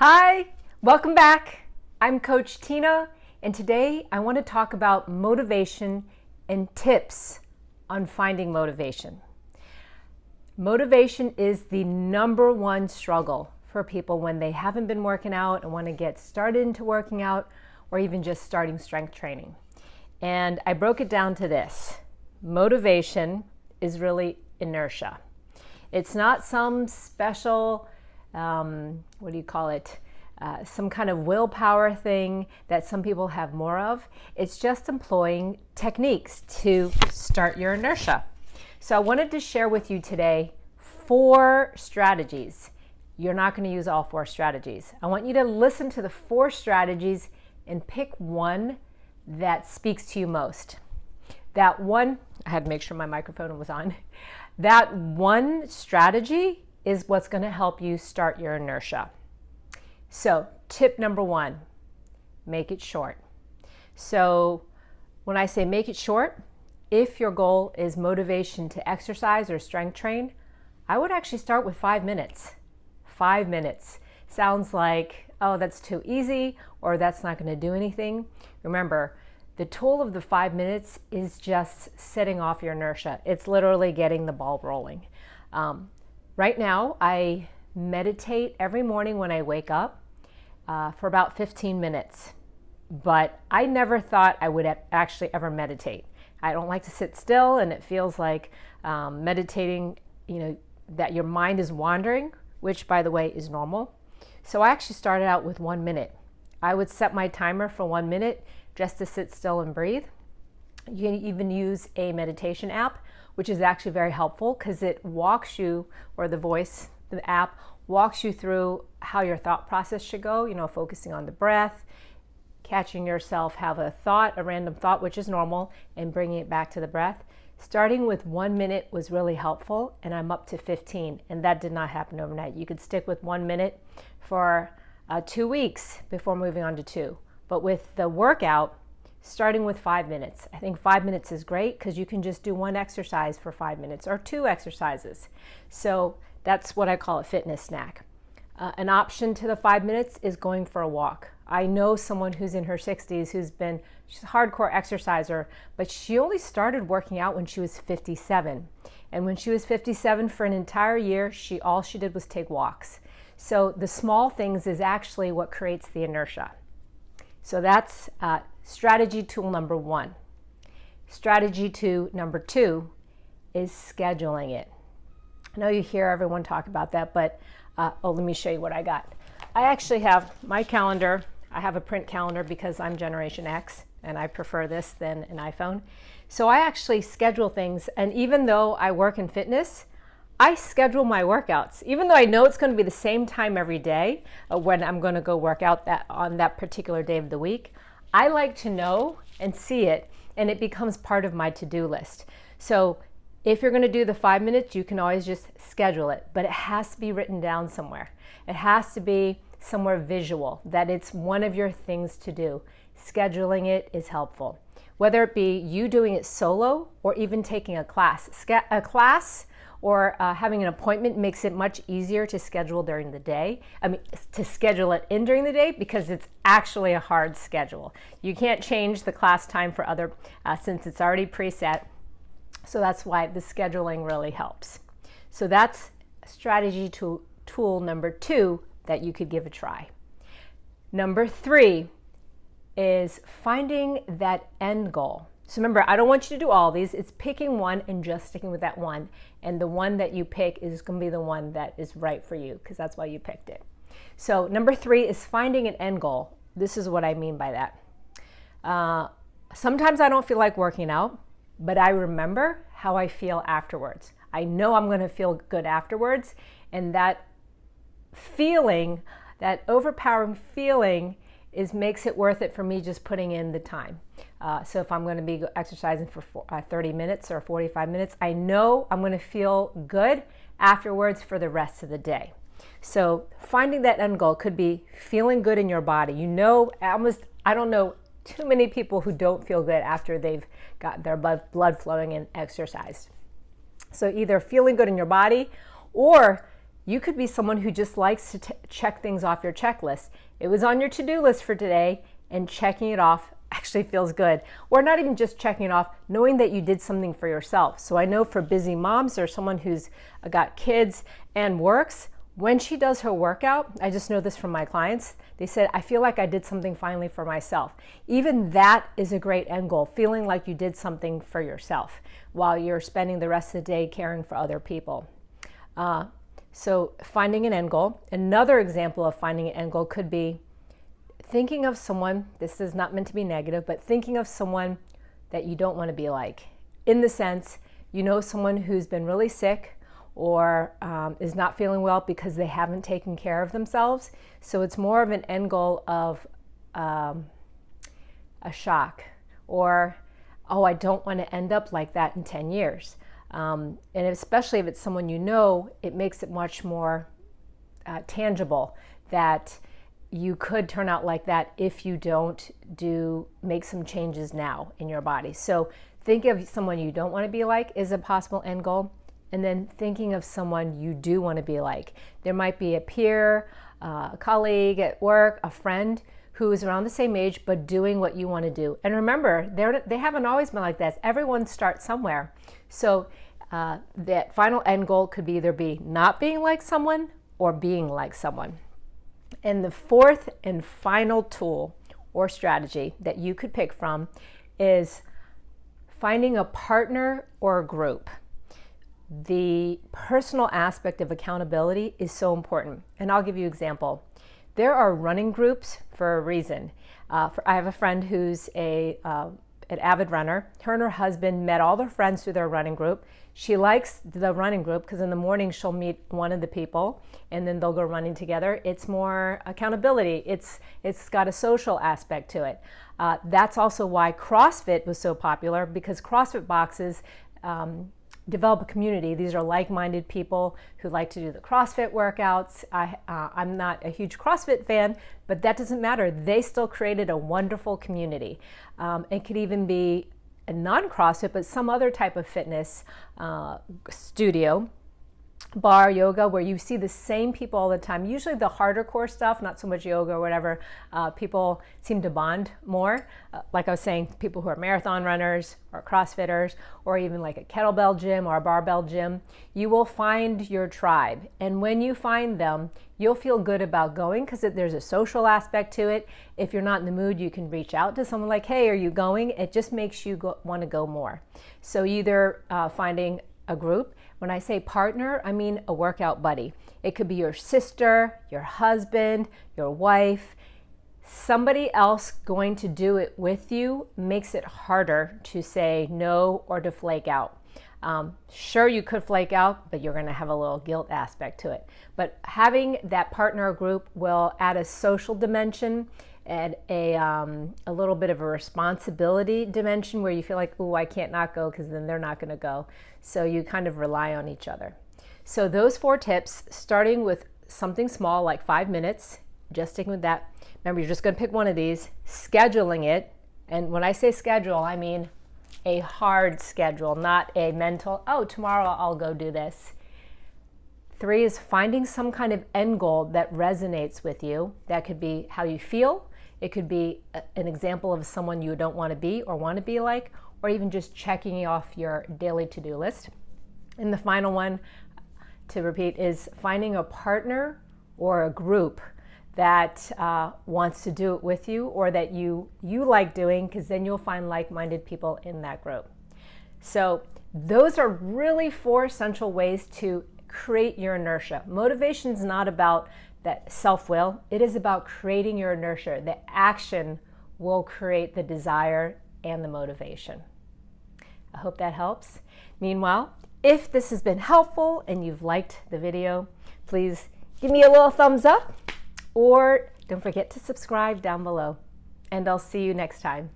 Hi, welcome back. I'm Coach Tina, and today I want to talk about motivation and tips on finding motivation. Motivation is the number one struggle for people when they haven't been working out and want to get started into working out or even just starting strength training. And I broke it down to this. Motivation is really inertia. It's not some special some kind of willpower thing that some people have more of. It's just employing techniques to start your inertia. So I wanted to share with you today 4 strategies. You're not going to use all 4 strategies. I want you to listen to the 4 strategies and pick one that speaks to you most. That one, I had to make sure my microphone was on. That one strategy is what's going to help you start your inertia. So tip number 1, make it short. So when I say make it short, if your goal is motivation to exercise or strength train, I would actually start with 5 minutes. 5 minutes. Sounds like, oh, that's too easy or that's not going to do anything. Remember, the tool of the 5 minutes is just setting off your inertia. It's literally getting the ball rolling. Right now, I meditate every morning when I wake up for about 15 minutes. But I never thought I would actually ever meditate. I don't like to sit still, and it feels like meditating, that your mind is wandering, which, by the way, is normal. So I actually started out with 1 minute. I would set my timer for 1 minute just to sit still and breathe. You can even use a meditation app, which is actually very helpful because it walks you, or the app walks you through how your thought process should go, focusing on the breath, catching yourself have a random thought, which is normal, and bringing it back to the breath. Starting with 1 minute was really helpful, and I'm up to 15, and that did not happen overnight. You could stick with 1 minute for 2 weeks before moving on to 2. But with the workout, starting with 5 minutes. I think 5 minutes is great because you can just do one exercise for 5 minutes or 2 exercises. So that's what I call a fitness snack. An option to the 5 minutes is going for a walk. I know someone who's in her 60s she's a hardcore exerciser, but she only started working out when she was 57. And when she was 57 for an entire year, all she did was take walks. So the small things is actually what creates the inertia. So that's strategy tool number 1. Strategy tool number 2 is scheduling it. I know you hear everyone talk about that, but let me show you what I got. I actually have my calendar. I have a print calendar because I'm Generation X and I prefer this than an iPhone. So I actually schedule things, and even though I work in fitness, I schedule my workouts. Even though I know it's going to be the same time every day when I'm going to go work out on that particular day of the week, I like to know and see it, and it becomes part of my to-do list. So if you're going to do the 5 minutes, you can always just schedule it, but it has to be written down somewhere. It has to be somewhere visual, that it's one of your things to do. Scheduling it is helpful. Whether it be you doing it solo or even taking a class. Or having an appointment makes it much easier to schedule during the day. To schedule it in during the day, because it's actually a hard schedule. You can't change the class time for since it's already preset. So that's why the scheduling really helps. So that's strategy tool number 2 that you could give a try. Number 3 is finding that end goal. So remember, I don't want you to do all these. It's picking one and just sticking with that one. And the one that you pick is going to be the one that is right for you, because that's why you picked it. So number 3 is finding an end goal. This is what I mean by that. Sometimes I don't feel like working out, but I remember how I feel afterwards. I know I'm going to feel good afterwards. And that feeling, that overpowering feeling, makes it worth it for me just putting in the time. So if I'm going to be exercising for 30 minutes or 45 minutes, I know I'm going to feel good afterwards for the rest of the day. So finding that end goal could be feeling good in your body. I don't know too many people who don't feel good after they've got their blood flowing and exercised. So either feeling good in your body, or You could be someone who just likes to check things off your checklist. It was on your to-do list for today, and checking it off actually feels good. Or not even just checking it off, knowing that you did something for yourself. So I know for busy moms or someone who's got kids and works, when she does her workout, I just know this from my clients, they said, I feel like I did something finally for myself. Even that is a great end goal, feeling like you did something for yourself while you're spending the rest of the day caring for other people. So finding an end goal. Another example of finding an end goal could be thinking of someone, this is not meant to be negative, but thinking of someone that you don't want to be like. In the sense, you know someone who's been really sick or is not feeling well because they haven't taken care of themselves. So it's more of an end goal of a shock, or, oh, I don't want to end up like that in 10 years. And especially if it's someone you know, it makes it much more tangible that you could turn out like that if you don't make some changes now in your body. So think of someone you don't want to be like is a possible end goal. And then thinking of someone you do want to be like. There might be a peer, a colleague at work, a friend who is around the same age but doing what you want to do. And remember, they haven't always been like that. Everyone starts somewhere. So that final end goal could either be not being like someone or being like someone. And the fourth and final tool or strategy that you could pick from is finding a partner or a group. The personal aspect of accountability is so important. And I'll give you an example. There are running groups for a reason. I have a friend who's an avid runner. Her and her husband met all their friends through their running group. She likes the running group because in the morning she'll meet one of the people and then they'll go running together. It's more accountability. It's got a social aspect to it. That's also why CrossFit was so popular, because CrossFit boxes develop a community. These are like-minded people who like to do the CrossFit workouts. I'm not a huge CrossFit fan, but that doesn't matter. They still created a wonderful community. It could even be a non-CrossFit, but some other type of fitness studio, bar, yoga, where you see the same people all the time. Usually the harder core stuff, not so much yoga or whatever, people seem to bond more. Like I was saying, people who are marathon runners or CrossFitters, or even like a kettlebell gym or a barbell gym, you will find your tribe. And when you find them, you'll feel good about going because there's a social aspect to it. If you're not in the mood, you can reach out to someone like, hey, are you going? It just makes you want to go more. So either finding a group. When I say partner, I mean a workout buddy. It could be your sister, your husband, your wife. Somebody else going to do it with you makes it harder to say no or to flake out. Sure, you could flake out, but you're going to have a little guilt aspect to it. But having that partner group will add a social dimension and a little bit of a responsibility dimension where you feel like, oh, I can't not go because then they're not going to go. So you kind of rely on each other. So those 4 tips, starting with something small like 5 minutes, just sticking with that. Remember, you're just going to pick one of these, scheduling it. And when I say schedule, I mean a hard schedule, not a mental, oh, tomorrow I'll go do this. 3 is finding some kind of end goal that resonates with you. That could be how you feel. It could be an example of someone you don't want to be or want to be like, or even just checking off your daily to-do list. And the final one, to repeat, is finding a partner or a group that wants to do it with you, or that you like doing, because then you'll find like-minded people in that group. So those are really 4 essential ways to create your inertia. Motivation is not about that self-will. It is about creating your inertia. The action will create the desire and the motivation. I hope that helps. Meanwhile, if this has been helpful and you've liked the video, please give me a little thumbs up, or don't forget to subscribe down below. And I'll see you next time.